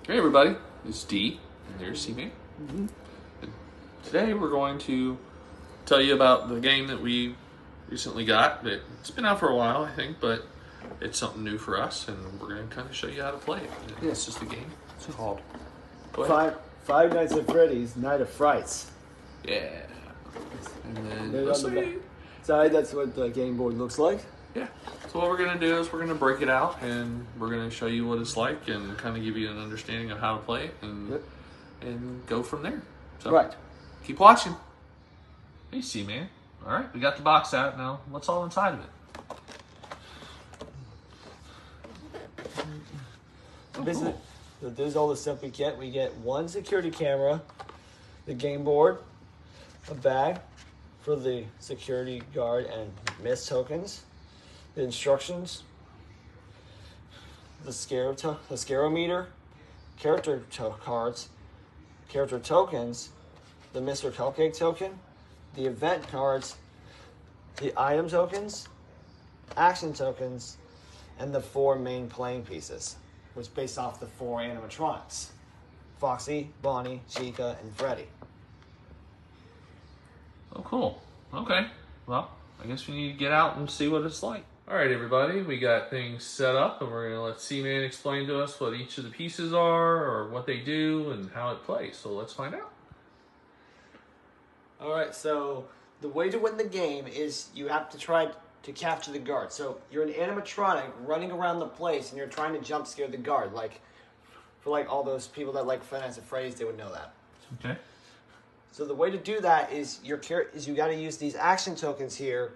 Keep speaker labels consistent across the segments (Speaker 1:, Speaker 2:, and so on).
Speaker 1: Hey everybody, it's D, and there's C-Man. Today we're going to tell you about the game that we recently got. It's been out for a while, I think, but it's something new for us, and we're going to kind of show you how to play it. It's just a game. It's called... Go ahead.
Speaker 2: Five Nights at Freddy's Night of Frights.
Speaker 1: Yeah. And then,
Speaker 2: They're
Speaker 1: let's
Speaker 2: on the
Speaker 1: see.
Speaker 2: side, that's what the game board looks like.
Speaker 1: Yeah. So what we're going to do is we're going to break it out, and we're going to show you what it's like and kind of give you an understanding of how to play it and go from there. So
Speaker 2: Right.
Speaker 1: keep watching. Hey, C-Man. All right, we got the box out now. What's all inside of it?
Speaker 2: Basically, there's all the stuff we get. We get one security camera, the game board, a bag for the security guard and miss tokens, the instructions, the scarometer, character cards, character tokens, the Mr. Cupcake token, the event cards, the item tokens, action tokens, and the 4 main playing pieces, which based off the 4 animatronics: Foxy, Bonnie, Chica, and Freddy.
Speaker 1: Oh, cool. Okay. Well, I guess we need to get out and see what it's like. All right, everybody. We got things set up, and we're going to let C-Man explain to us what each of the pieces are or what they do and how it plays. So let's find out.
Speaker 2: All right, so the way to win the game is you have to try to capture the guard. So you're an animatronic running around the place, and you're trying to jump scare the guard. Like, for like all those people that like FNAF Frights, they would know that.
Speaker 1: Okay.
Speaker 2: So the way to do that is you got to use these action tokens here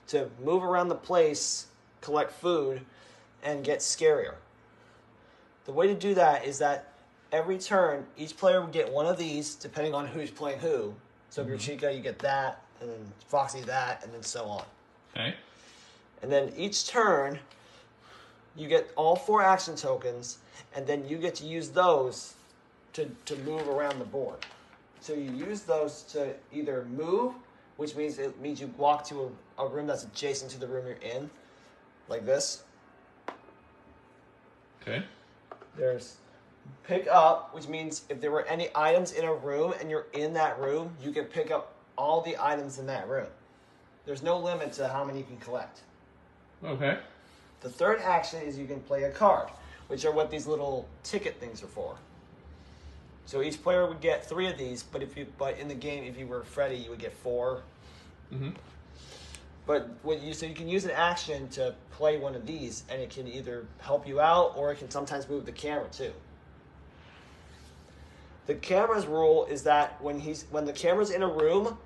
Speaker 2: to move around the place, collect food, and get scarier. The way to do that is that every turn, each player would get one of these, depending on who's playing who. So if you're Chica, you get that, and then Foxy that, and then so on.
Speaker 1: Okay.
Speaker 2: And then each turn, you get all 4 action tokens, and then you get to use those to move around the board. So you use those to either move, which means you walk to a room that's adjacent to the room you're in, like this.
Speaker 1: Okay.
Speaker 2: There's pick up, which means if there were any items in a room and you're in that room, you can pick up all the items in that room. There's no limit to how many you can collect.
Speaker 1: Okay.
Speaker 2: The third action is you can play a card, which are what these little ticket things are for. So each player would get 3 of these, but in the game, if you were Freddy, you would get 4.
Speaker 1: Mm-hmm.
Speaker 2: But so you can use an action to play one of these, and it can either help you out or it can sometimes move the camera too. The camera's rule is that when the camera's in a room,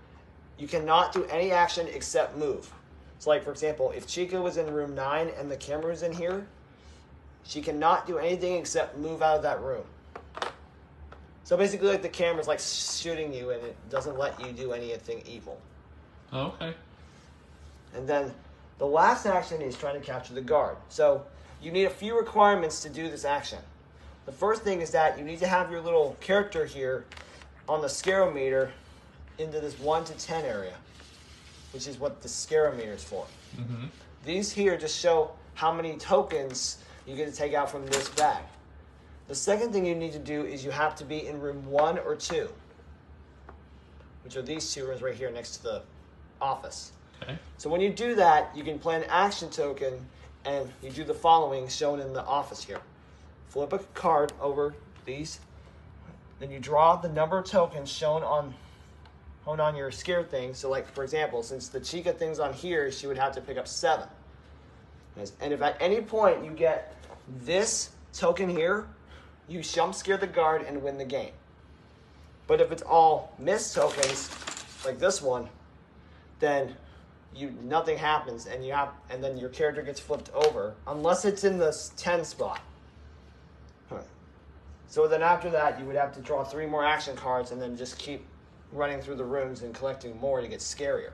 Speaker 2: you cannot do any action except move. So like, for example, if Chica was in room 9 and the camera was in here, she cannot do anything except move out of that room. So basically, like, the camera's like shooting you, and it doesn't let you do anything evil.
Speaker 1: Oh, okay.
Speaker 2: And then the last action is trying to capture the guard. So you need a few requirements to do this action. The first thing is that you need to have your little character here on the scarometer into this 1 to 10 area, which is what the scarometer is for.
Speaker 1: Mm-hmm.
Speaker 2: These here just show how many tokens you get to take out from this bag. The second thing you need to do is you have to be in room 1 or 2, which are these 2 rooms right here next to the office.
Speaker 1: Okay.
Speaker 2: So when you do that, you can play an action token, and you do the following shown in the office here. Flip a card over these, then you draw the number of tokens shown on your scare thing. So like, for example, since the Chica thing's on here, she would have to pick up 7. And if at any point you get this token here, you jump scare the guard and win the game. But if it's all miss tokens, like this one, then nothing happens, and then your character gets flipped over unless it's in the 10 spot. So then after that, you would have to draw 3 more action cards and then just keep running through the rooms and collecting more to get scarier.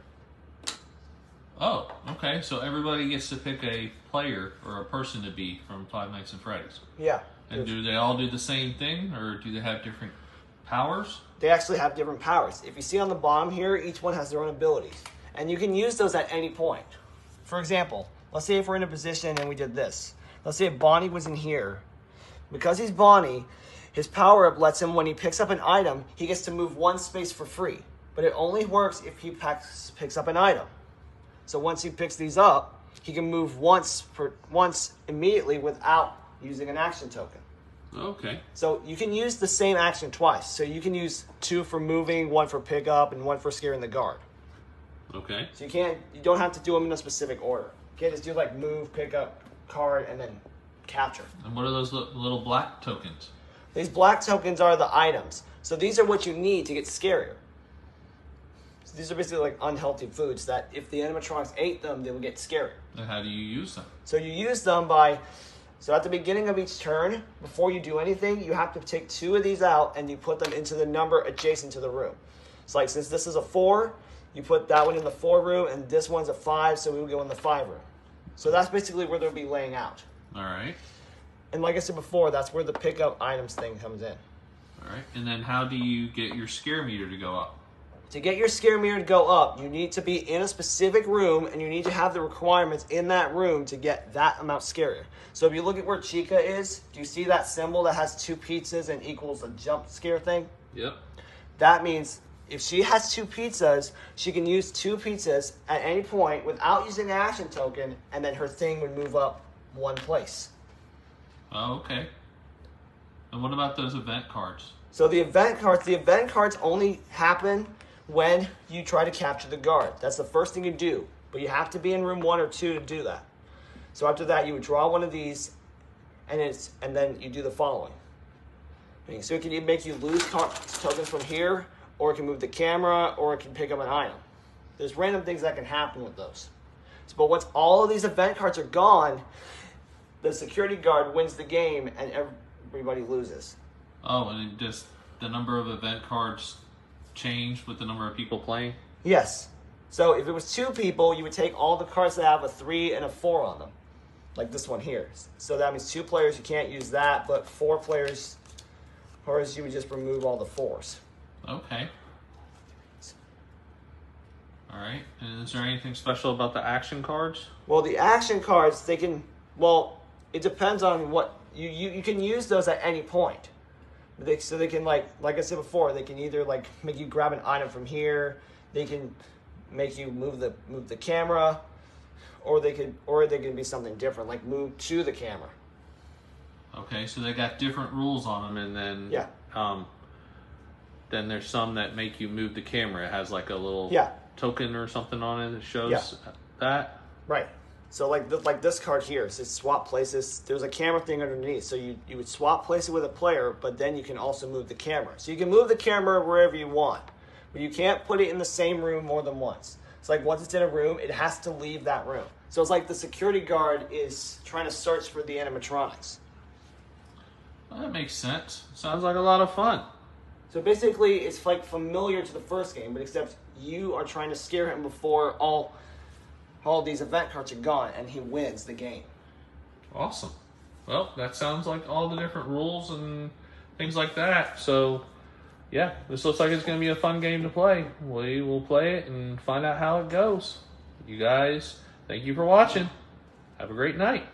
Speaker 1: Oh, okay. So everybody gets to pick a player or a person to be from Five Nights at Freddy's.
Speaker 2: Yeah.
Speaker 1: And do they all do the same thing, or do they have different powers?
Speaker 2: They actually have different powers. If you see on the bottom here, each one has their own abilities. And you can use those at any point. For example, let's say if we're in a position and we did this. Let's say if Bonnie was in here. Because he's Bonnie, His power-up lets him, when he picks up an item, he gets to move one space for free. But it only works if he picks up an item. So once he picks these up, he can move once immediately without using an action token.
Speaker 1: Okay.
Speaker 2: So you can use the same action twice. So you can use 2 for moving, 1 for pickup, and 1 for scaring the guard.
Speaker 1: Okay.
Speaker 2: So you don't have to do them in a specific order. You can't just do like move, pickup, card, and then capture.
Speaker 1: And what are those little black tokens?
Speaker 2: These black tokens are the items. So these are what you need to get scarier. So these are basically like unhealthy foods that if the animatronics ate them, they would get scarier.
Speaker 1: And how do you use them?
Speaker 2: So you use them by, so at the beginning of each turn, before you do anything, you have to take 2 of these out and you put them into the number adjacent to the room. So like since this is a 4, you put that one in the 4 room and this one's a 5, so we would go in the 5 room. So that's basically where they'll be laying out.
Speaker 1: All right.
Speaker 2: And like I said before, that's where the pickup items thing comes in.
Speaker 1: All right. And then how do you get your scare meter to go up?
Speaker 2: To get your scare meter to go up, you need to be in a specific room and you need to have the requirements in that room to get that amount scarier. So if you look at where Chica is, do you see that symbol that has 2 pizzas and equals a jump scare thing?
Speaker 1: Yep.
Speaker 2: That means if she has 2 pizzas, she can use 2 pizzas at any point without using an action token, and then her thing would move up 1 place.
Speaker 1: Oh, okay. And what about those event cards?
Speaker 2: So the event cards only happen when you try to capture the guard. That's the first thing you do, but you have to be in room 1 or 2 to do that. So after that, you would draw one of these, and then you do the following. So it can make you lose tokens from here, or it can move the camera, or it can pick up an item. There's random things that can happen with those. But once all of these event cards are gone, the security guard wins the game and everybody loses.
Speaker 1: Oh, and it just the number of event cards change with the number of people playing?
Speaker 2: Yes. So if it was 2 people, you would take all the cards that have a 3 and a 4 on them. Like this one here. So that means 2 players, you can't use that, but 4 players, or you would just remove all the 4s.
Speaker 1: Okay. All right. And is there anything special about the action cards?
Speaker 2: Well, the action cards, they can, well, it depends on what, you can use those at any point. So they can, like I said before, they can either like make you grab an item from here, they can make you move the camera, or they can be something different, like move to the camera.
Speaker 1: Okay, so they got different rules on them, and then then there's some that make you move the camera. It has like a little token or something on it that shows that.
Speaker 2: Right. So like this card here, it says swap places. There's a camera thing underneath. So you would swap places with a player, but then you can also move the camera. So you can move the camera wherever you want, but you can't put it in the same room more than once. It's like once it's in a room, it has to leave that room. So it's like the security guard is trying to search for the animatronics.
Speaker 1: Well, that makes sense. Sounds like a lot of fun.
Speaker 2: So basically, it's like familiar to the first game, but except you are trying to scare him before all these event cards are gone, and he wins the game.
Speaker 1: Awesome. Well, that sounds like all the different rules and things like that. So, yeah, this looks like it's going to be a fun game to play. We will play it and find out how it goes. You guys, thank you for watching. Have a great night.